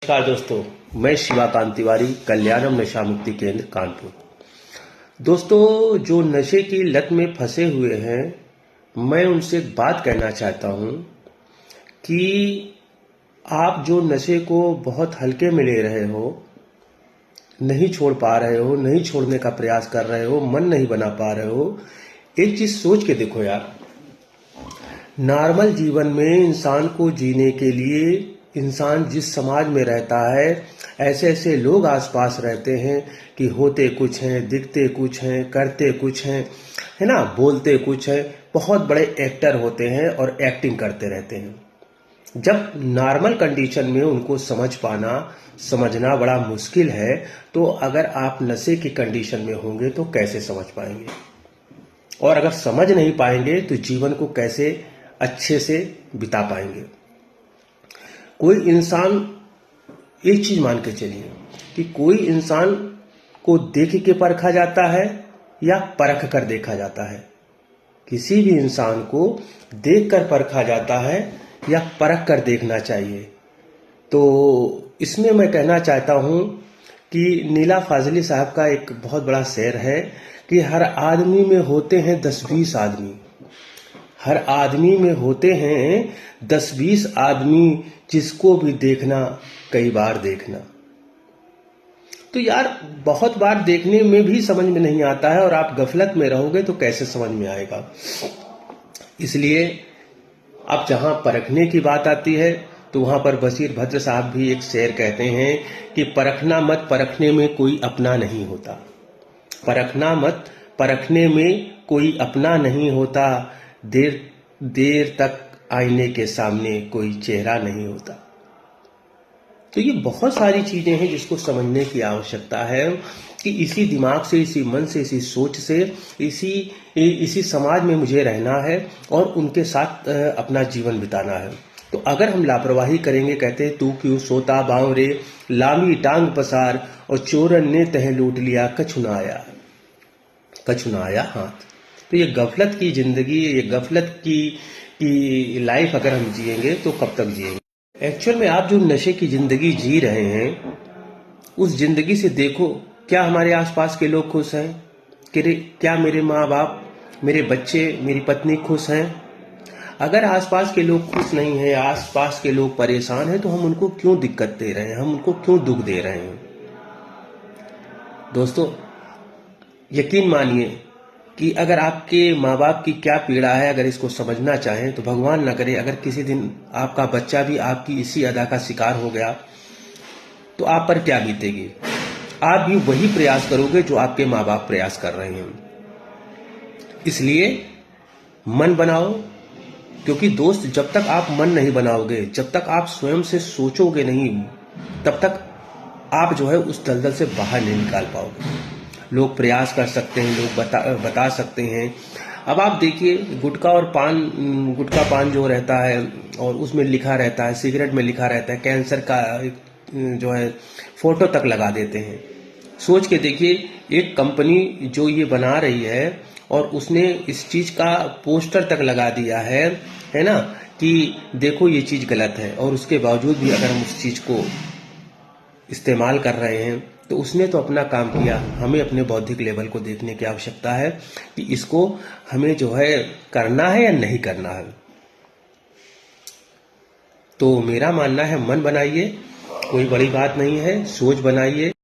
नमस्कार दोस्तों, मैं शिवाकांत तिवारी, कल्याणम नशा मुक्ति केंद्र कानपुर। दोस्तों, जो नशे की लत में फंसे हुए हैं, मैं उनसे एक बात कहना चाहता हूं कि आप जो नशे को बहुत हल्के में ले रहे हो, नहीं छोड़ पा रहे हो, नहीं छोड़ने का प्रयास कर रहे हो, मन नहीं बना पा रहे हो, एक चीज सोच के देखो यार। नॉर्मल जीवन में इंसान को जीने के लिए इंसान जिस समाज में रहता है, ऐसे ऐसे लोग आसपास रहते हैं कि होते कुछ हैं, दिखते कुछ हैं, करते कुछ हैं, है ना, बोलते कुछ हैं, बहुत बड़े एक्टर होते हैं और एक्टिंग करते रहते हैं। जब नॉर्मल कंडीशन में उनको समझ पाना, समझना बड़ा मुश्किल है, तो अगर आप नशे की कंडीशन में होंगे तो कैसे समझ पाएंगे? और अगर समझ नहीं पाएंगे तो जीवन को कैसे अच्छे से बिता पाएंगे? कोई इंसान, एक चीज मान के चलिए कि कोई इंसान को देख के परखा जाता है या परख कर देखा जाता है? किसी भी इंसान को देख कर परखा जाता है या परख कर देखना चाहिए। तो इसमें मैं कहना चाहता हूं कि नीला फाजली साहब का एक बहुत बड़ा शेर है कि हर आदमी में होते हैं 10-20 आदमी, हर आदमी में होते हैं 10-20 आदमी, जिसको भी देखना कई बार देखना। तो यार, बहुत बार देखने में भी समझ में नहीं आता है और आप गफलत में रहोगे तो कैसे समझ में आएगा? इसलिए अब जहां परखने की बात आती है तो वहां पर बशीर भद्र साहब भी एक शेर कहते हैं कि परखना मत, परखने में कोई अपना नहीं होता। परखना मत, परखने में कोई अपना नहीं होता। देर देर तक आईने के सामने कोई चेहरा नहीं होता। तो ये बहुत सारी चीजें हैं जिसको समझने की आवश्यकता है कि इसी दिमाग से, इसी मन से, इसी सोच से, इसी समाज में मुझे रहना है और उनके साथ अपना जीवन बिताना है। तो अगर हम लापरवाही करेंगे, कहते हैं तू क्यों सोता बांव रे, लामी टांग पसार और चोरन ने तह लूट लिया, कछु ना आया हाथ। तो ये गफलत की जिंदगी, ये गफलत की लाइफ अगर हम जिएंगे तो कब तक जिएंगे? एक्चुअल में आप जो नशे की जिंदगी जी रहे हैं, उस जिंदगी से देखो, क्या हमारे आसपास के लोग खुश हैं? क्या मेरे माँ बाप, मेरे बच्चे, मेरी पत्नी खुश हैं? अगर आसपास के लोग खुश नहीं हैं, आसपास के लोग परेशान हैं, तो हम उनको क्यों दिक्कत दे रहे हैं, हम उनको क्यों दुख दे रहे हैं? दोस्तों, यकीन मानिए कि अगर आपके माँ बाप की क्या पीड़ा है, अगर इसको समझना चाहें तो भगवान न करे अगर किसी दिन आपका बच्चा भी आपकी इसी अदा का शिकार हो गया तो आप पर क्या बीतेगी? आप भी वही प्रयास करोगे जो आपके माँ बाप प्रयास कर रहे हैं। इसलिए मन बनाओ, क्योंकि दोस्त, जब तक आप मन नहीं बनाओगे, जब तक आप स्वयं से सोचोगे नहीं, तब तक आप जो है उस दलदल से बाहर नहीं निकाल पाओगे। लोग प्रयास कर सकते हैं, लोग बता सकते हैं। अब आप देखिए, गुटखा पान जो रहता है और उसमें लिखा रहता है, सिगरेट में लिखा रहता है, कैंसर का जो है फोटो तक लगा देते हैं। सोच के देखिए, एक कंपनी जो ये बना रही है और उसने इस चीज का पोस्टर तक लगा दिया है ना, कि देखो ये चीज गलत है, और उसके बावजूद भी अगर हम उस चीज को इस्तेमाल कर रहे हैं तो उसने तो अपना काम किया। हमें अपने बौद्धिक लेवल को देखने की आवश्यकता है कि इसको हमें जो है करना है या नहीं करना है। तो मेरा मानना है, मन बनाइए, कोई बड़ी बात नहीं है, सोच बनाइए।